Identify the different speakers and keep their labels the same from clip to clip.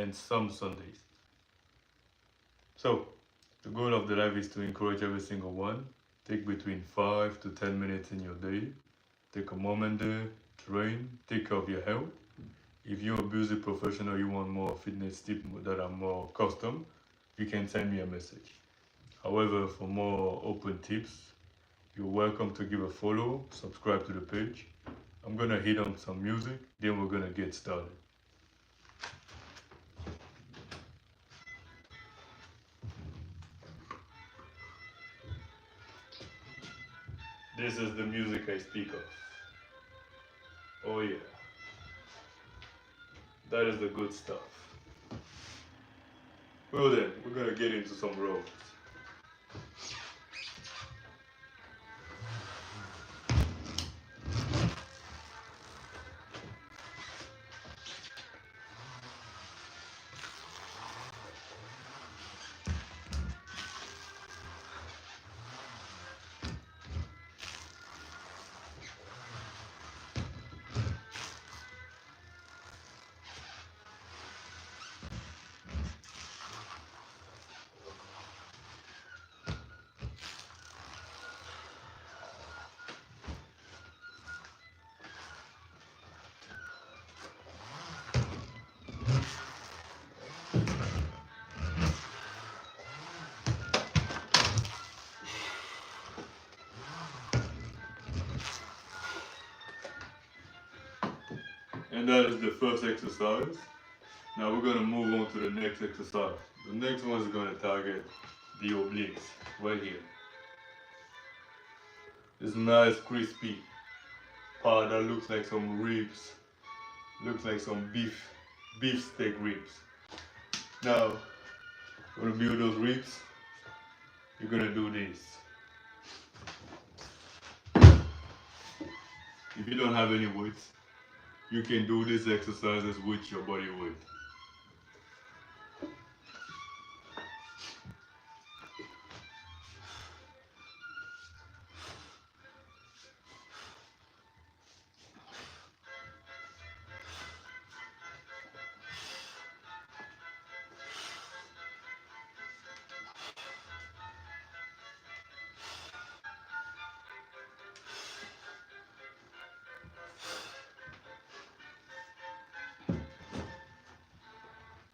Speaker 1: and some Sundays. So, the goal of the live is to encourage every single one. Take between 5 to 10 minutes in your day. Take a moment there, train, take care of your health. If you're a busy professional, you want more fitness tips that are more custom, you can send me a message. However, for more open tips, you're welcome to give a follow, subscribe to the page. I'm gonna hit on some music, then we're gonna get started. This is the music I speak of. Oh yeah, that is the good stuff. Well then, we're gonna get into some rows. And that is the first exercise. Now we're gonna move on to the next exercise. The next one is gonna target the obliques, right here. This nice crispy part that looks like some ribs, looks like some beef steak ribs. Now, to build those ribs, you're gonna do this. If you don't have any weights, you can do these exercises with your body weight.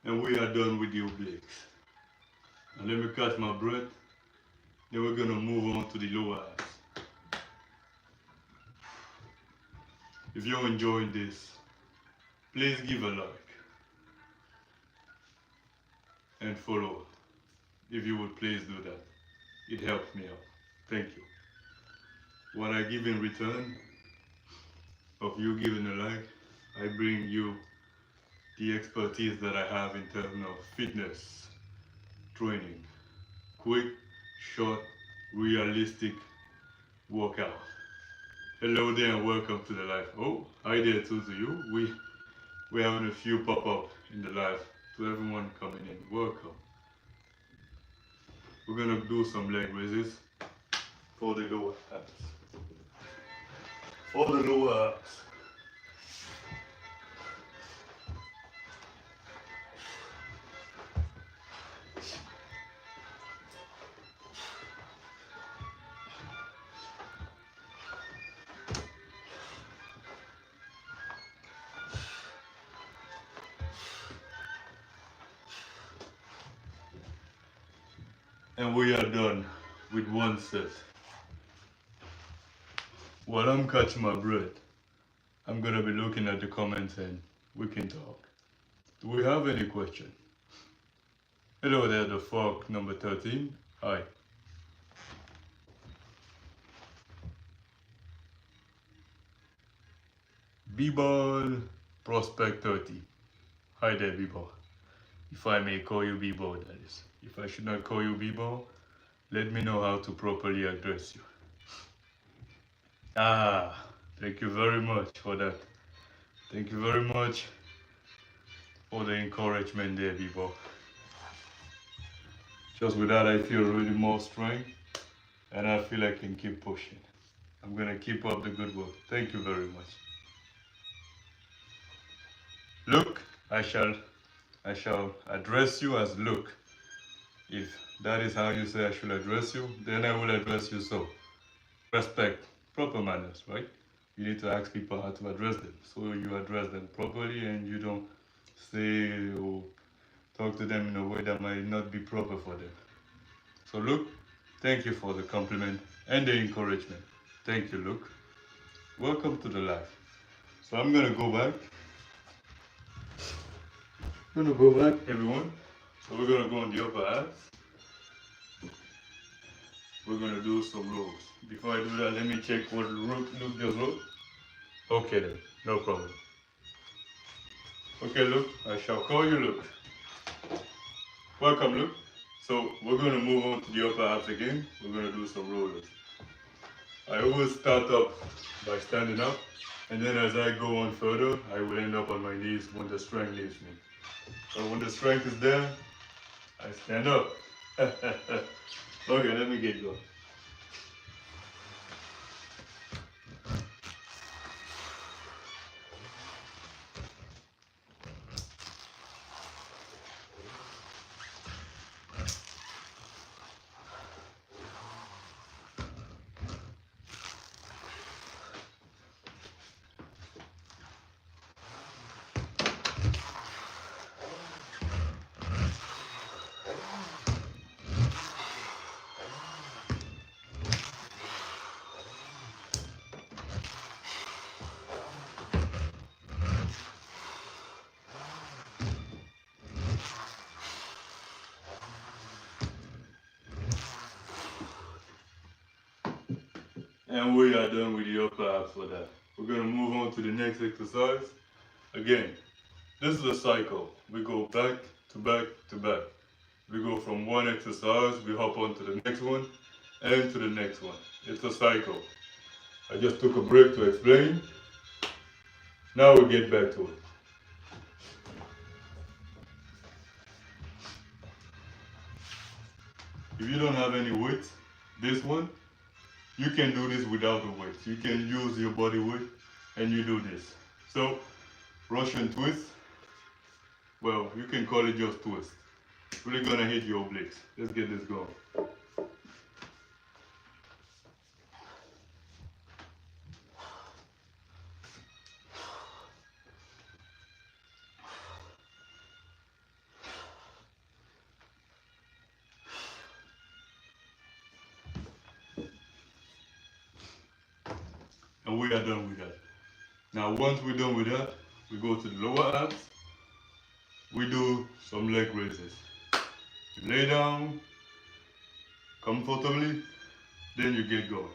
Speaker 1: And we are done with the obliques. Now let me catch my breath. Then we're gonna move on to the lower abs. If you're enjoying this, please give a like and follow. If you would please do that, it helps me out. Thank you. What I give in return of you giving a like, I bring you the expertise that I have in terms of fitness training. Quick, short, realistic workout. Hello there and welcome to the live. Oh, hi there too to you. We're having a few pop up in the live. To everyone coming in, welcome. We're gonna do some leg raises for the lower abs. For the lower abs. And we are done with one set. While I'm catching my breath, I'm gonna be looking at the comments and we can talk. Do we have any question? Hello there, the fork number 13. Hi. B-Ball Prospect 30. Hi there, B-Ball. If I may call you B-Ball, that is. If I should not call you B-Ball, let me know how to properly address you. Ah, thank you very much for that. Thank you very much for the encouragement there, B-Ball. Just with that, I feel really more strength and I feel I can keep pushing. I'm gonna keep up the good work. Thank you very much. Look, I shall I shall address you as Luke. If that is how you say I should address you, then I will address you so. Respect, proper manners, right? You need to ask people how to address them. So you address them properly and you don't say or talk to them in a way that might not be proper for them. So Luke, thank you for the compliment and the encouragement. Thank you, Luke. Welcome to the life. So I'm gonna go back. Everyone. So we're gonna go on the upper half. We're gonna do some rolls. Before I do that, let me check what Luke just wrote. Okay then, no problem. Okay, Luke, I shall call you Luke. Welcome, Luke. So we're gonna move on to the upper half again. We're gonna do some rollers. I always start up by standing up, and then as I go on further, I will end up on my knees when the strength leaves me. So when the strength is there, I stand up. Okay, let me get going. And we are done with the upper half for that. We're gonna move on to the next exercise. Again, this is a cycle. We go back to back to back. We go from one exercise, we hop on to the next one, and to the next one. It's a cycle. I just took a break to explain. Now we get back to it. If you don't have any weight, this one, you can do this without the weight. You can use your body weight and you do this. So, Russian twist, well, you can call it just twist. Really gonna hit your obliques. Let's get this going. And we are done with that. Now, once we're done with that, we go to the lower abs. We do some leg raises. You lay down comfortably, then you get going.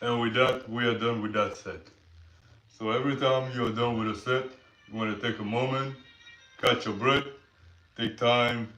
Speaker 1: And with that, we are done with that set. So every time you're done with a set, you want to take a moment, catch your breath, take time,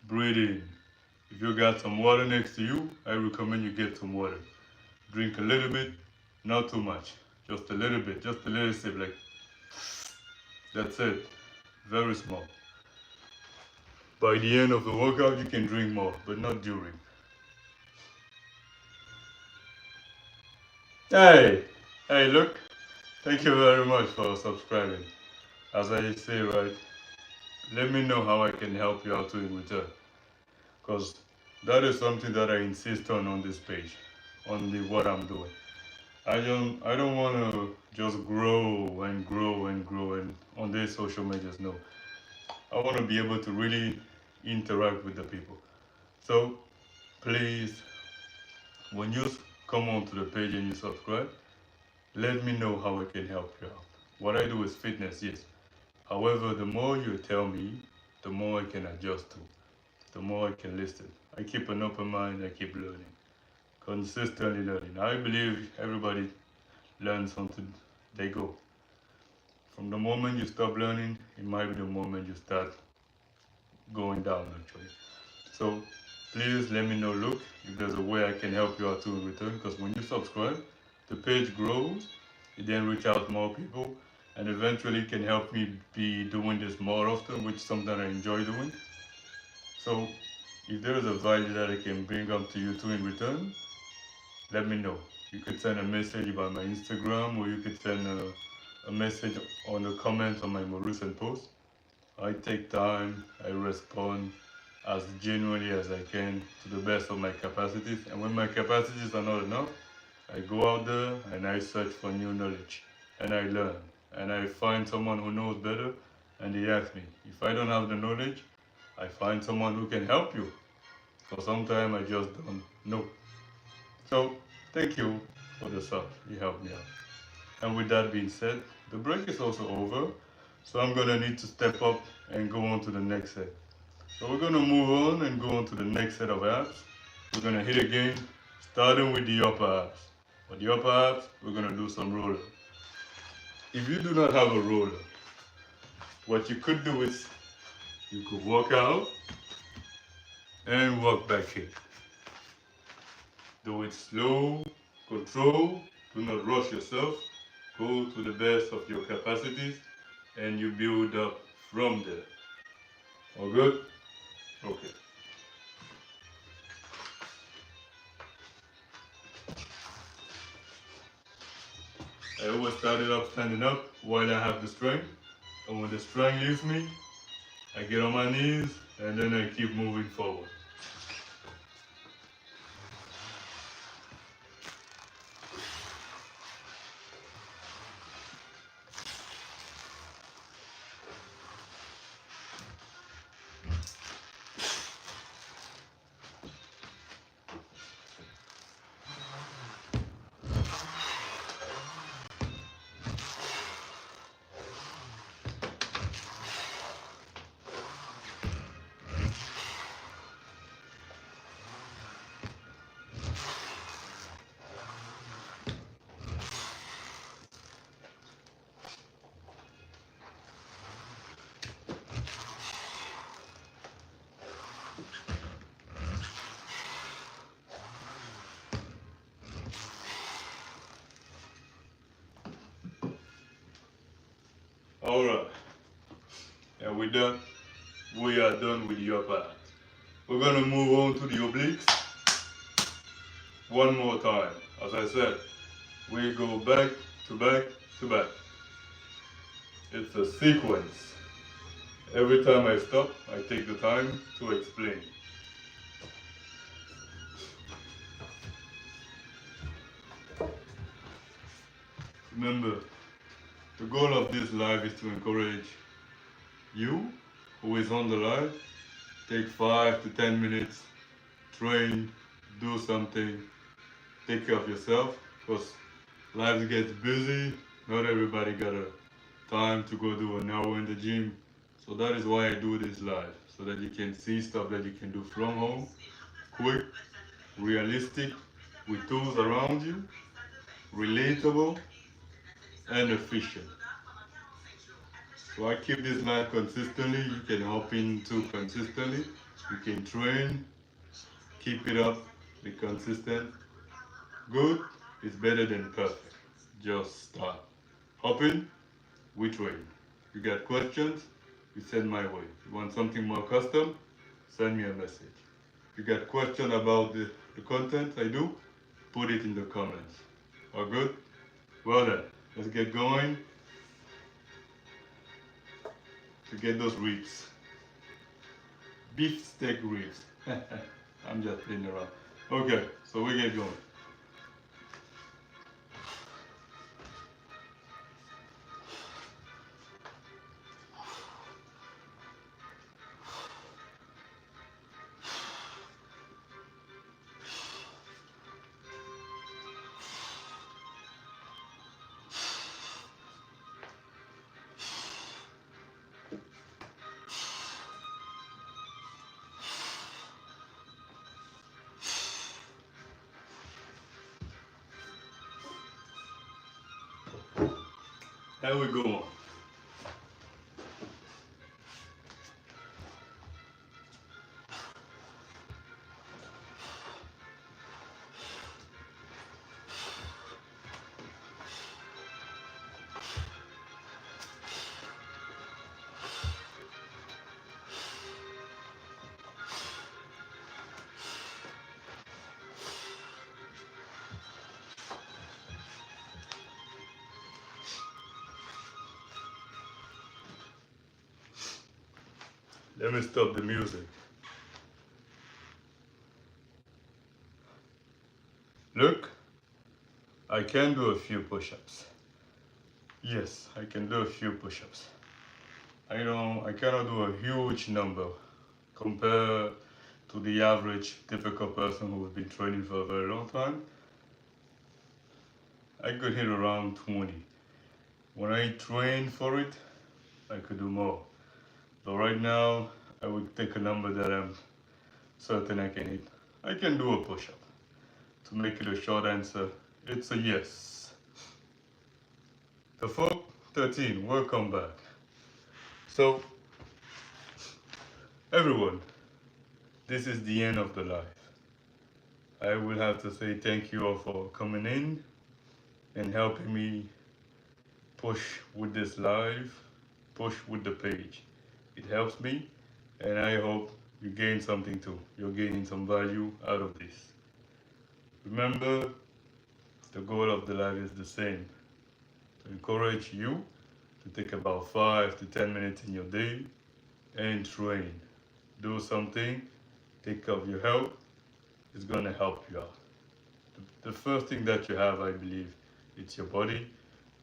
Speaker 1: breathe in. If you got some water next to you, I recommend you get some water. Drink a little bit, not too much, just a little bit, just a little sip, like that's it, very small. By the end of the workout, you can drink more, but not during. Hey, hey, look, thank you very much for subscribing. As I say, right, let me know how I can help you out too in return. Because that is something that I insist on this page, on the what I'm doing. I don't want to just grow and grow and grow and on these social medias. No, I want to be able to really interact with the people. So please, when you come onto the page and you subscribe, let me know how I can help you out. What I do is fitness, yes. However, the more you tell me, the more I can adjust to, the more I can listen. I keep an open mind, I keep learning, consistently learning. I believe everybody learns until they go. From the moment you stop learning, it might be the moment you start going down actually. So please let me know, look, if there's a way I can help you out too in return, because when you subscribe, the page grows, it then reach out to more people, and eventually can help me be doing this more often, which is something I enjoy doing. So if there is a value that I can bring up to you too in return, let me know. You could send a message by my Instagram, or you could send a message on the comments on my more recent post. I take time, I respond as genuinely as I can to the best of my capacities. And when my capacities are not enough, I go out there and I search for new knowledge and I learn. And I find someone who knows better and they ask me. If I don't have the knowledge, I find someone who can help you. For sometimes I just don't know. So thank you for the sub. You helped me out. And with that being said, the break is also over. So I'm gonna need to step up and go on to the next set. So we're gonna move on and go on to the next set of abs. We're gonna hit again, starting with the upper abs. For the upper abs, we're gonna do some roller. If you do not have a roller, what you could do is you could walk out and walk back in. Do it slow, control, do not rush yourself. Go to the best of your capacities and you build up from there. All good? Okay. I always started up standing up while I have the strength. And when the strength leaves me, I get on my knees and then I keep moving forward. Alright, and with that, we are done with the upper abs. We're gonna move on to the obliques. One more time. As I said, we go back to back to back. It's a sequence. Every time I stop, I take the time to explain. Remember, the goal of this live is to encourage you who is on the live. Take 5 to 10 minutes, train, do something, take care of yourself, because life gets busy. Not everybody got a time to go do an hour in the gym. So that is why I do this live, so that you can see stuff that you can do from home, quick, realistic, with tools around you, relatable, and efficient. So I keep this live consistently. You can hop into consistently. You can train, keep it up, be consistent. Good is better than perfect. Just start. Hop in, we train. You got questions, you send my way. You want something more custom, send me a message. You got question about the content I do, put it in the comments. All good? Well then, let's get going to get those ribs. Beef steak ribs. I'm just playing around. Okay, so we get going. Here we go. Let me stop the music. Look, I can do a few push-ups. Yes, I can do a few push-ups. I cannot do a huge number compared to the average typical person who's been training for a very long time. I could hit around 20. When I train for it, I could do more. But right now, I would take a number that I'm certain I can hit. I can do a push-up. To make it a short answer, it's a yes. The folk 13, welcome back. So, everyone, this is the end of the live. I will have to say thank you all for coming in and helping me push with this live, push with the page. It helps me, and I hope you gain something too. You're gaining some value out of this. Remember, the goal of the live is the same, to encourage you to take about 5 to 10 minutes in your day and train. Do something, take care of your health, it's gonna help you out. The first thing that you have, I believe, it's your body.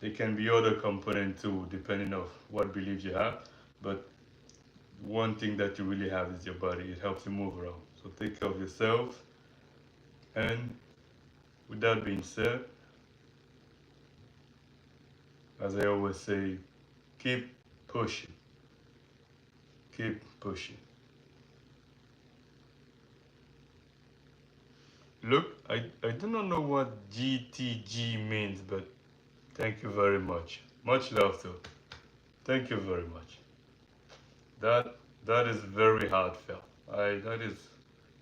Speaker 1: There can be other components too, depending on what beliefs you have, but one thing that you really have is your body. It helps you move around. So take care of yourself. And with that being said, as I always say, keep pushing. Keep pushing. Look, I do not know what GTG means, but thank you very much. Much love too. Thank you very much. That is very heartfelt. That is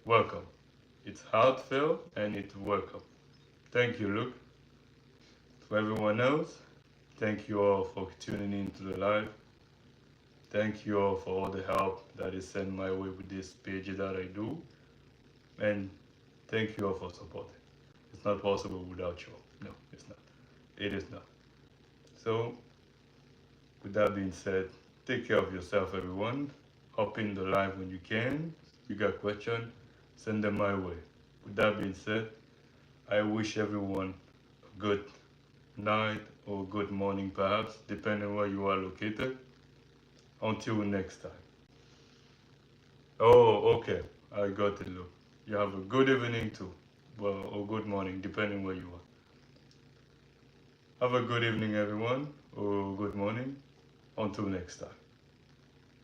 Speaker 1: welcome. It's heartfelt and it's welcome. Thank you, Luke. For everyone else, thank you all for tuning in to the live. Thank you all for all the help that is sent my way with this page that I do. And thank you all for supporting. It's not possible without you all. No, it's not. It is not. So, with that being said, take care of yourself, everyone. Hop in the live when you can. You got questions, send them my way. With that being said, I wish everyone a good night or good morning, perhaps, depending where you are located. Until next time. Oh, okay. I got it, look. You have a good evening too. Well, or good morning, depending where you are. Have a good evening, everyone, or good morning. Until next time.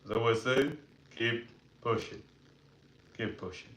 Speaker 1: As I always say, keep pushing. Keep pushing.